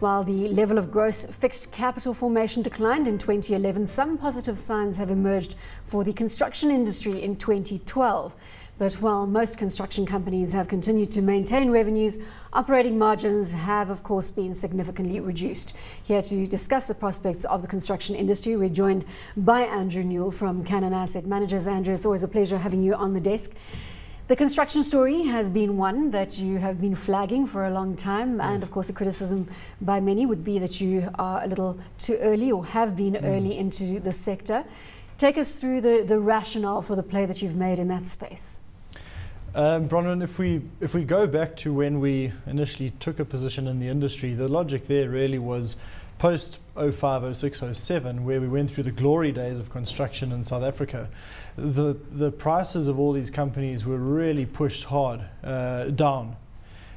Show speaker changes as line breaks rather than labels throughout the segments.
While the level of gross fixed capital formation declined in 2011, some positive signs have emerged for the construction industry in 2012. But while most construction companies have continued to maintain revenues, operating margins have, of course, been significantly reduced. Here to discuss the prospects of the construction industry, we're joined by Andrew Newell from Cannon Asset Managers. Andrew, it's always a pleasure having you on the desk. The construction story has been one that you have been flagging for a long time, and of course the criticism by many would be that you are a little too early or have been early into the sector. Take us through the rationale for the play that you've made in that space.
Bronwyn, if we go back to when we initially took a position in the industry, the logic there really was post 05, 06, 07, where we went through the glory days of construction in South Africa. The prices of all these companies were really pushed hard down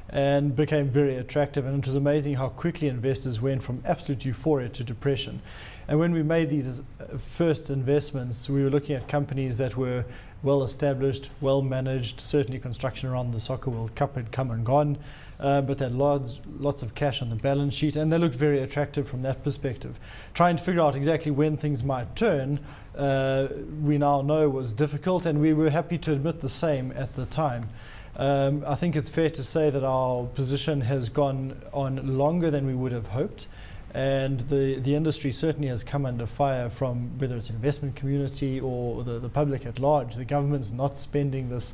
and became very attractive, and it was amazing how quickly investors went from absolute euphoria to depression. And when we made these first investments, we were looking at companies that were well established, well managed. Certainly construction around the Soccer World Cup had come and gone, but they had lots of cash on the balance sheet, and they looked very attractive from that perspective. Trying to figure out exactly when things might turn, we now know was difficult, and we were happy to admit the same at the time. I think it's fair to say that our position has gone on longer than we would have hoped, and the industry certainly has come under fire from whether it's investment community or the public at large. The government's not spending this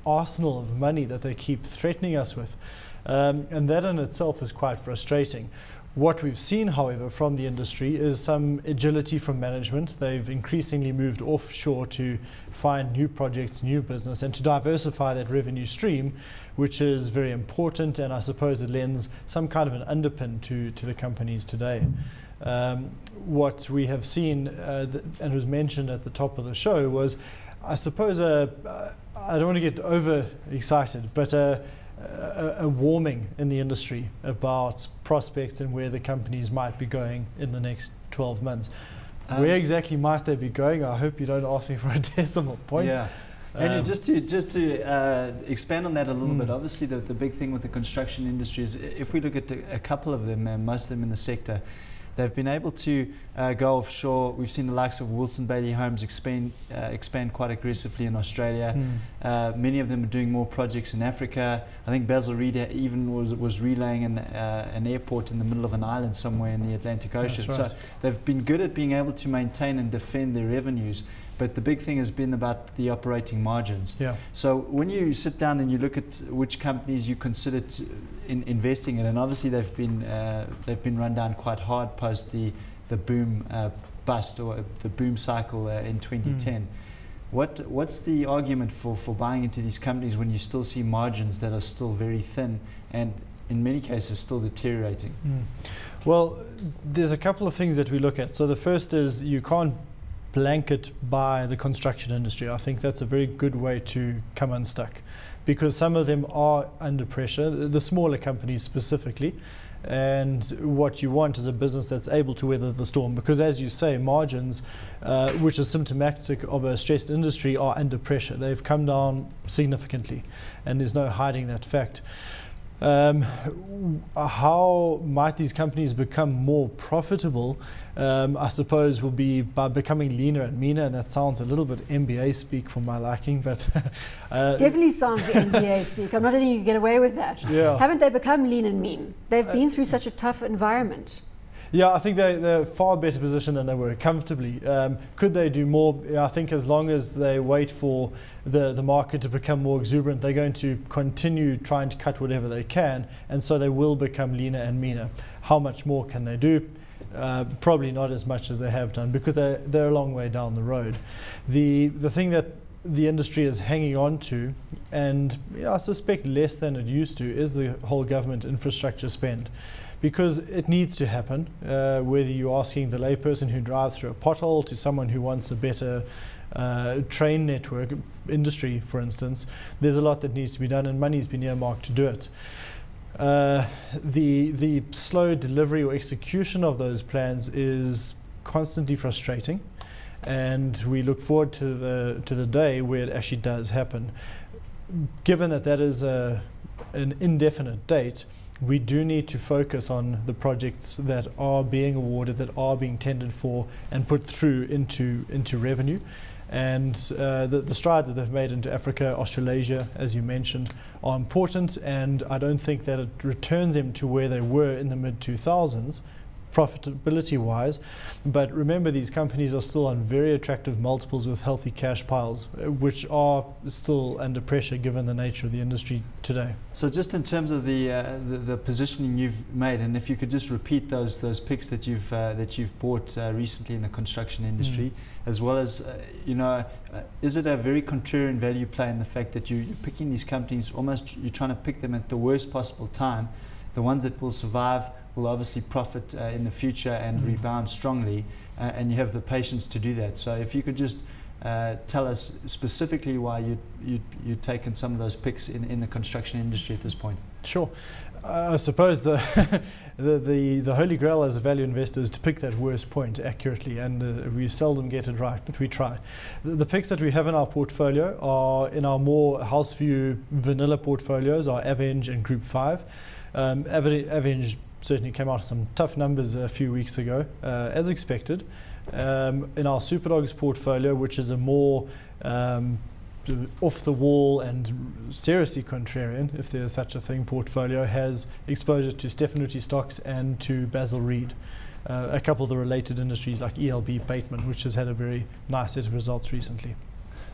arsenal of money that they keep threatening us with, and that in itself is quite frustrating. What we've seen, however, from the industry is some agility from management. They've increasingly moved offshore to find new projects, new business, and to diversify that revenue stream, which is very important, and I suppose it lends some kind of an underpin to the companies today. What we have seen, and was mentioned at the top of the show, was, I suppose, I don't want to get over excited, but a warming in the industry about prospects and where the companies might be going in the next 12 months. Where exactly might they be going? I hope you don't ask me for a decimal point.
Yeah. Andrew, just to expand on that a little bit, obviously the big thing with the construction industry is, if we look at a couple of them, and most of them in the sector, they've been able to go offshore. We've seen the likes of Wilson Bailey Homes expand quite aggressively in Australia. Many of them are doing more projects in Africa. I think Basil Reed even was relaying an airport in the middle of an island somewhere in the Atlantic Ocean.
That's right.
So they've been good at being able to maintain and defend their revenues. But the big thing has been about the operating margins. Yeah. So when you sit down and you look at which companies you consider investing in, and obviously they've been run down quite hard post the boom bust, or the boom cycle in 2010. What's the argument for buying into these companies when you still see margins that are still very thin and in many cases still deteriorating?
Well, there's a couple of things that we look at. So the first is, you can't blanket by the construction industry. I think that's a very good way to come unstuck, because some of them are under pressure, the smaller companies specifically, and what you want is a business that's able to weather the storm, because, as you say, margins, which is symptomatic of a stressed industry, are under pressure. They've come down significantly, and there's no hiding that fact. How might these companies become more profitable? I suppose will be by becoming leaner and meaner, and that sounds a little bit MBA speak for my liking, but
definitely sounds MBA speak. I'm not letting you get away with that.
Yeah.
Haven't they become lean and mean? They've been through such a tough environment.
Yeah, I think they're far better positioned than they were comfortably. Could they do more? I think as long as they wait for the market to become more exuberant, they're going to continue trying to cut whatever they can, and so they will become leaner and meaner. How much more can they do? Probably not as much as they have done, because they're a long way down the road. The thing that the industry is hanging on to, and I suspect less than it used to, is the whole government infrastructure spend. Because it needs to happen, whether you're asking the layperson who drives through a pothole to someone who wants a better train network, industry for instance, there's a lot that needs to be done, and money's been earmarked to do it. The slow delivery or execution of those plans is constantly frustrating, and we look forward to the day where it actually does happen. Given that that is an indefinite date, we do need to focus on the projects that are being awarded, that are being tendered for and put through into revenue. And the strides that they've made into Africa, Australasia, as you mentioned, are important, and I don't think that it returns them to where they were in the mid-2000s, profitability-wise. But remember, these companies are still on very attractive multiples with healthy cash piles, which are still under pressure given the nature of the industry today.
So just in terms of the positioning you've made, and if you could just repeat those picks that you've bought recently in the construction industry, as well as is it a very contrarian value play in the fact that you're picking these companies, almost you're trying to pick them at the worst possible time? The ones that will survive will obviously profit in the future and rebound strongly, and you have the patience to do that. So if you could just tell us specifically why you've taken some of those picks in the construction industry at this point.
Sure. I suppose the holy grail as a value investor is to pick that worst point accurately, and we seldom get it right, but we try. The picks that we have in our portfolio are in our more house view vanilla portfolios, are Avenge and Group 5. Avenge certainly came out with some tough numbers a few weeks ago, as expected. In our Superdogs portfolio, which is a more off the wall and seriously contrarian, if there's such a thing, portfolio, has exposure to Stefanuti stocks and to Basil Reed, a couple of the related industries like ELB Bateman, which has had a very nice set of results recently.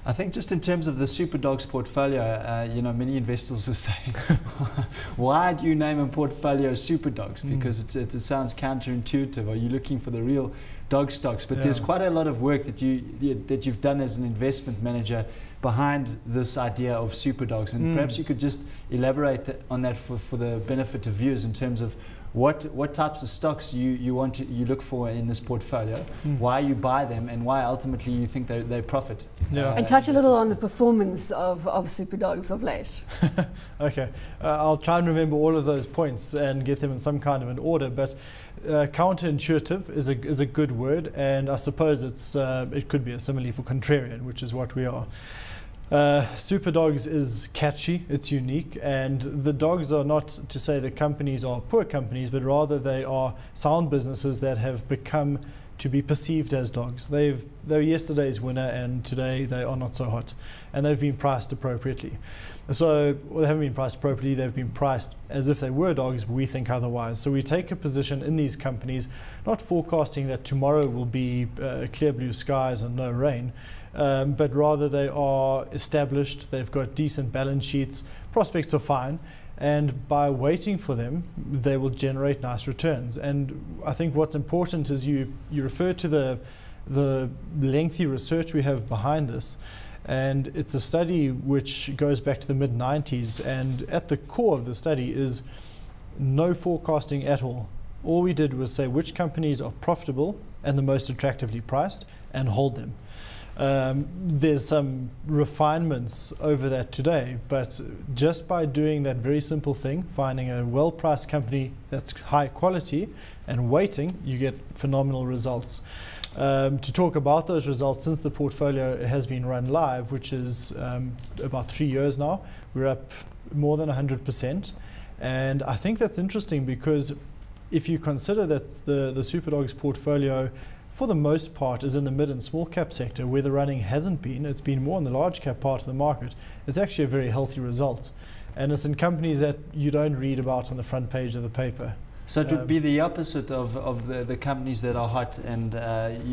I think just in terms of the Superdogs portfolio, many investors are saying, why do you name a portfolio Superdogs? Because it sounds counterintuitive. Are you looking for the real dog stocks? But there's quite a lot of work that you've done as an investment manager behind this idea of Superdogs, and perhaps you could just elaborate on that for the benefit of viewers in terms of what types of stocks you look for in this portfolio, why you buy them, and why ultimately you think they profit.
And touch a little on the performance of Superdogs of late.
Okay, I'll try and remember all of those points and get them in some kind of an order, but counterintuitive is a good word, and I suppose it could be a simile for contrarian, which is what we are. Superdogs is catchy, it's unique, and the dogs are not to say the companies are poor companies, but rather they are sound businesses that have become to be perceived as dogs. They're yesterday's winner, and today they are not so hot, and they've been priced appropriately. So they haven't been priced appropriately, they've been priced as if they were dogs. We think otherwise. So we take a position in these companies, not forecasting that tomorrow will be clear blue skies and no rain, but rather they are established, they've got decent balance sheets, prospects are fine, and by waiting for them, they will generate nice returns. And I think what's important is you refer to the lengthy research we have behind this, and it's a study which goes back to the mid-90s, and at the core of the study is no forecasting at all. All we did was say which companies are profitable and the most attractively priced, and hold them. There's some refinements over that today, but just by doing that very simple thing, finding a well-priced company that's high quality and waiting, you get phenomenal results. To talk about those results, since the portfolio has been run live, which is about 3 years now, we're up more than 100%. And I think that's interesting because if you consider that the Superdogs portfolio for the most part is in the mid and small cap sector where the running hasn't been, it's been more in the large cap part of the market, it's actually a very healthy result. And it's in companies that you don't read about on the front page of the paper.
So it would be the opposite of the companies that are hot, and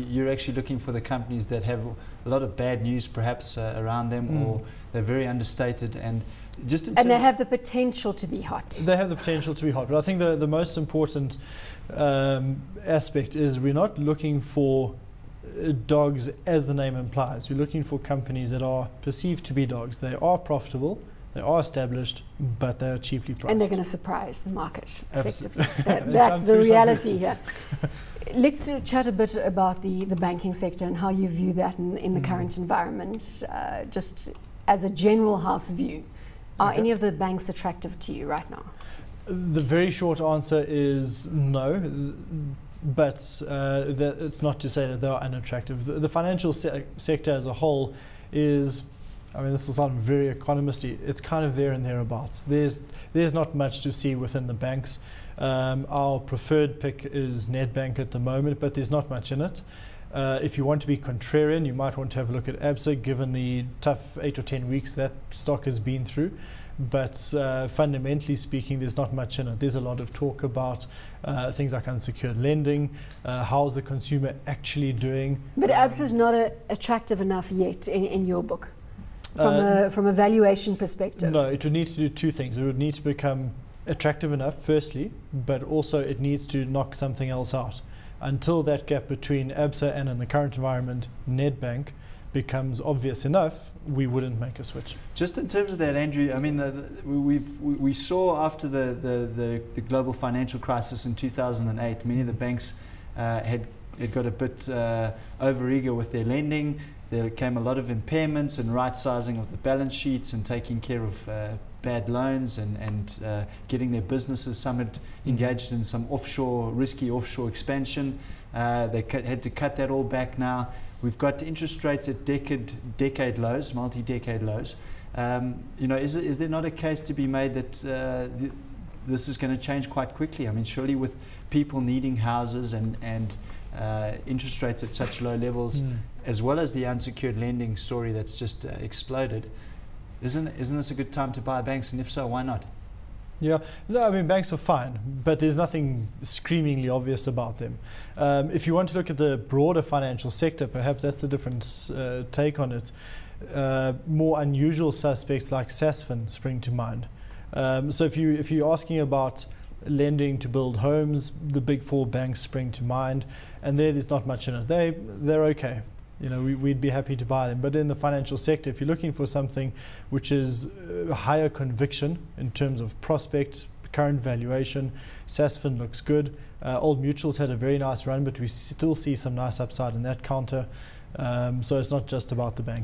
you're actually looking for the companies that have a lot of bad news perhaps around them, or they're very understated, and just
and they have the potential to be hot.
They have the potential to be hot, but I think the most important aspect is we're not looking for dogs as the name implies. We're looking for companies that are perceived to be dogs. They are profitable, they are established, but they are cheaply priced.
And they're going to surprise the market effectively. That's the reality here. Let's chat a bit about the banking sector and how you view that in the current environment, just as a general house view. Are any of the banks attractive to you right now?
The very short answer is no, but it's not to say that they are unattractive. The financial sector as a whole is I mean, this will sound very economisty. It's kind of there and thereabouts. There's not much to see within the banks. Our preferred pick is Nedbank at the moment, but there's not much in it. If you want to be contrarian, you might want to have a look at ABSA, given the tough 8 or 10 weeks that stock has been through. But fundamentally speaking, there's not much in it. There's a lot of talk about things like unsecured lending. How's the consumer actually doing?
But ABSA is not attractive enough yet in your book, from a valuation perspective.
No, it would need to do two things. It would need to become attractive enough, firstly, but also it needs to knock something else out. Until that gap between ABSA and, in the current environment, Nedbank becomes obvious enough, we wouldn't make a switch.
Just in terms of that, Andrew, I mean, we saw after the global financial crisis in 2008, many of the banks had got a bit overeager with their lending. There came a lot of impairments and right-sizing of the balance sheets and taking care of bad loans and getting their businesses. Some had engaged in some risky offshore expansion. They had to cut that all back now. We've got interest rates at decade lows, multi-decade lows. Is there not a case to be made that this is going to change quite quickly? I mean, surely with people needing houses and interest rates at such low levels, as well as the unsecured lending story that's just exploded, isn't this a good time to buy banks? And if so, why not?
Yeah, no, I mean, banks are fine, but there's nothing screamingly obvious about them. If you want to look at the broader financial sector, perhaps that's a different take on it. More unusual suspects like Sasfin spring to mind. So if you're asking about lending to build homes, the big four banks spring to mind, and there's not much in it. They're okay. We'd be happy to buy them. But in the financial sector, if you're looking for something which is higher conviction in terms of prospect, current valuation, Sasfin looks good. Old Mutual's had a very nice run, but we still see some nice upside in that counter. So it's not just about the bank.